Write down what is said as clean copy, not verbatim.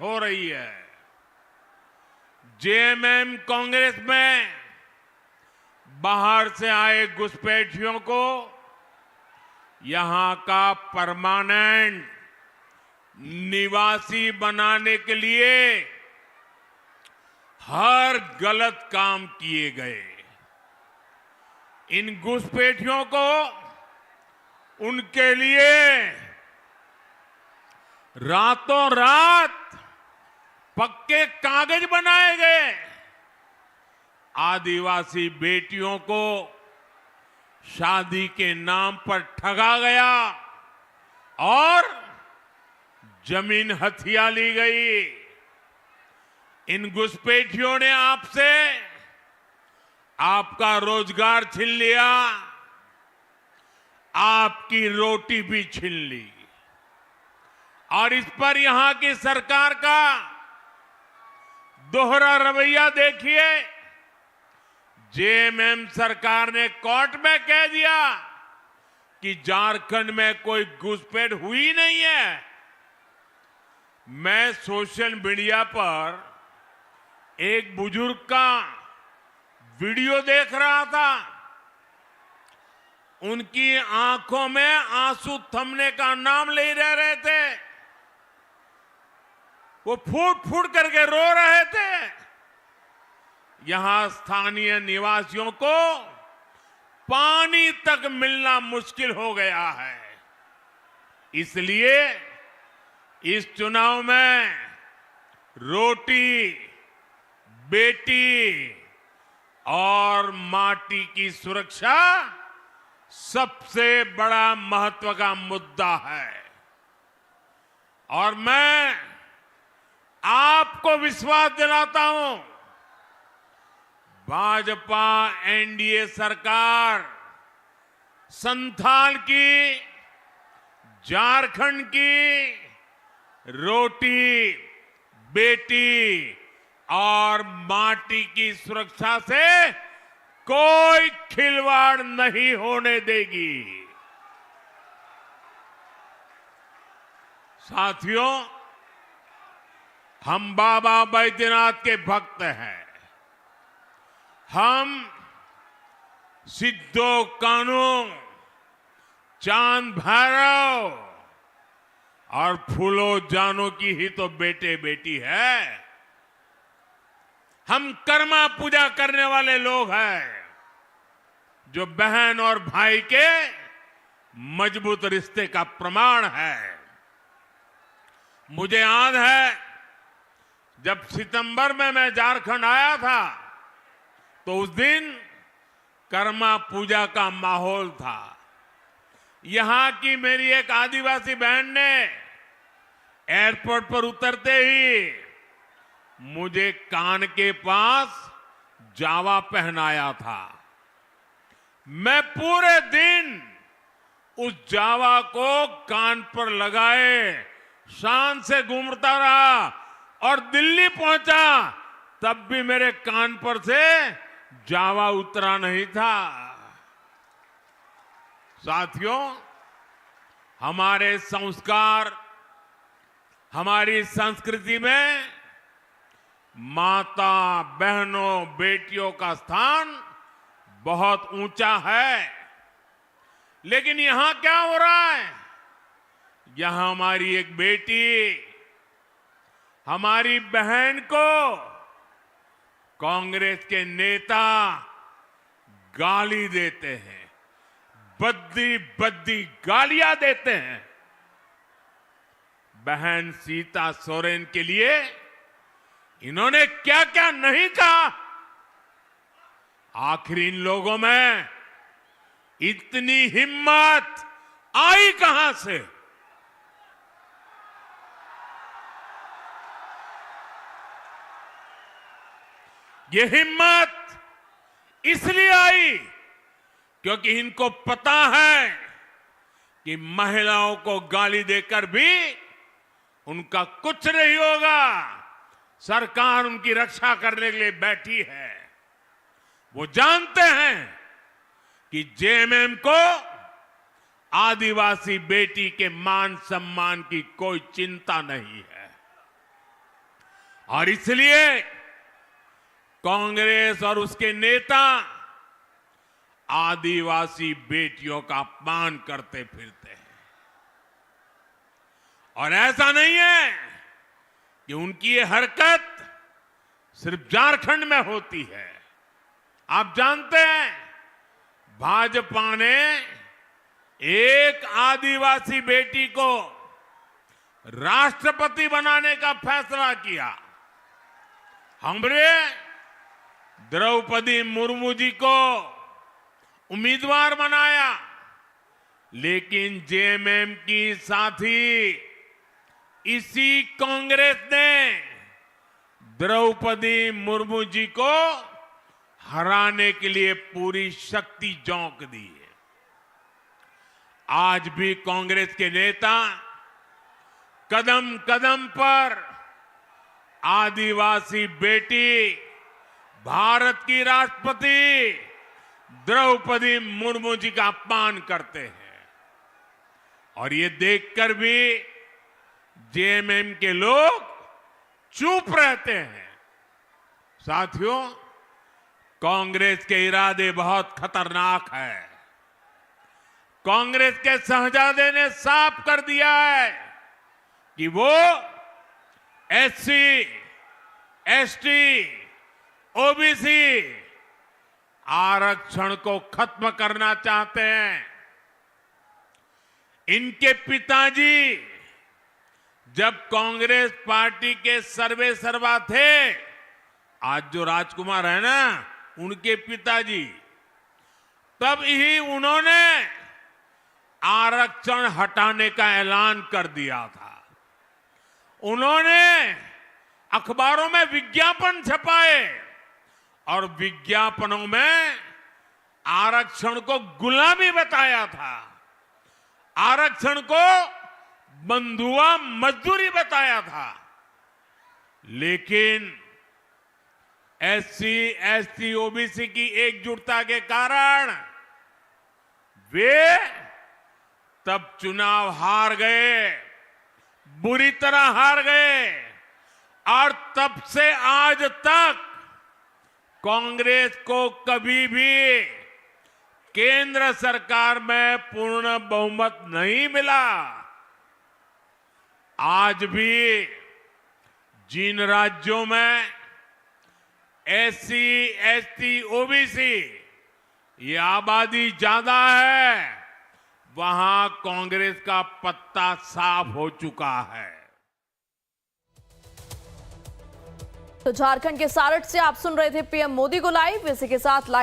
हो रही है। जेएमएम कांग्रेस में बाहर से आए घुसपैठियों को यहां का परमानेंट निवासी बनाने के लिए हर गलत काम किए गए। इन घुसपैठियों को उनके लिए रातों रात पक्के कागज बनाए गए। आदिवासी बेटियों को शादी के नाम पर ठगा गया और जमीन हथिया ली गई। इन घुसपैठियों ने आपसे आपका रोजगार छीन लिया, आपकी रोटी भी छीन ली। और इस पर यहां की सरकार का दोहरा रवैया देखिए। जेएमएम सरकार ने कोर्ट में कह दिया कि झारखंड में कोई घुसपैठ हुई नहीं है। मैं सोशल मीडिया पर एक बुजुर्ग का वीडियो देख रहा था। उनकी आंखों में आंसू थमने का नाम ले रहे थे। वो फूट फूट करके रो रहे थे। यहां स्थानीय निवासियों को पानी तक मिलना मुश्किल हो गया है। इसलिए इस चुनाव में रोटी, बेटी और माटी की सुरक्षा सबसे बड़ा महत्व का मुद्दा है। और मैं आपको विश्वास दिलाता हूं, भाजपा एनडीए सरकार संथाल की, झारखंड की रोटी, बेटी और माटी की सुरक्षा से कोई खिलवाड़ नहीं होने देगी। साथियों, हम बाबा बैद्यनाथ के भक्त हैं। हम सिद्धो कान्हू, चांद भैरव और फूलो जानू की ही तो बेटे बेटी है। हम कर्मा पूजा करने वाले लोग हैं, जो बहन और भाई के मजबूत रिश्ते का प्रमाण है। मुझे याद है, जब सितंबर में मैं झारखंड आया था तो उस दिन कर्मा पूजा का माहौल था। यहां की मेरी एक आदिवासी बहन ने एयरपोर्ट पर उतरते ही मुझे कान के पास जावा पहनाया था। मैं पूरे दिन उस जावा को कान पर लगाए शान से घूमता रहा और दिल्ली पहुंचा, तब भी मेरे कान पर से जावा उतरा नहीं था। साथियों, हमारे संस्कार, हमारी संस्कृति में माता, बहनों, बेटियों का स्थान बहुत ऊंचा है। लेकिन यहां क्या हो रहा है? यहां हमारी एक बेटी, हमारी बहन को कांग्रेस के नेता गाली देते हैं, बद्दी बद्दी गालियां देते हैं। बहन सीता सोरेन के लिए इन्होंने क्या क्या नहीं कहा। आखिर इन लोगों में इतनी हिम्मत आई कहां से? ये हिम्मत इसलिए आई क्योंकि इनको पता है कि महिलाओं को गाली देकर भी उनका कुछ नहीं होगा। सरकार उनकी रक्षा करने के लिए बैठी है। वो जानते हैं कि जेएमएम को आदिवासी बेटी के मान सम्मान की कोई चिंता नहीं है। और इसलिए कांग्रेस और उसके नेता आदिवासी बेटियों का अपमान करते फिरते हैं। और ऐसा नहीं है कि उनकी ये हरकत सिर्फ झारखंड में होती है। आप जानते हैं, भाजपा ने एक आदिवासी बेटी को राष्ट्रपति बनाने का फैसला किया। हमने द्रौपदी मुर्मू जी को उम्मीदवार बनाया, लेकिन जेएमएम की साथी इसी कांग्रेस ने द्रौपदी मुर्मू जी को हराने के लिए पूरी शक्ति झोंक दी है। आज भी कांग्रेस के नेता कदम कदम पर आदिवासी बेटी भारत की राष्ट्रपति द्रौपदी मुर्मू जी का अपमान करते हैं। और ये देखकर भी जेएमएम के लोग चुप रहते हैं। साथियों, कांग्रेस के इरादे बहुत खतरनाक है। कांग्रेस के शहजादे ने साफ कर दिया है कि वो एससी, एसटी, ओबीसी आरक्षण को खत्म करना चाहते हैं। इनके पिताजी जब कांग्रेस पार्टी के सर्वे सर्वा थे, आज जो राजकुमार है ना, उनके पिताजी, तब ही उन्होंने आरक्षण हटाने का ऐलान कर दिया था। उन्होंने अखबारों में विज्ञापन छपाए और विज्ञापनों में आरक्षण को गुलामी बताया था, आरक्षण को बंधुआ मजदूरी बताया था। लेकिन एससी, एसटी, ओबीसी की एकजुटता के कारण वे तब चुनाव हार गए, बुरी तरह हार गए। और तब से आज तक कांग्रेस को कभी भी केंद्र सरकार में पूर्ण बहुमत नहीं मिला। आज भी जिन राज्यों में एससी, एसटी, ओबीसी ये आबादी ज्यादा है, वहां कांग्रेस का पत्ता साफ हो चुका है। तो झारखंड के सारठ से आप सुन रहे थे पीएम मोदी को लाइव। इसी के साथ लाइव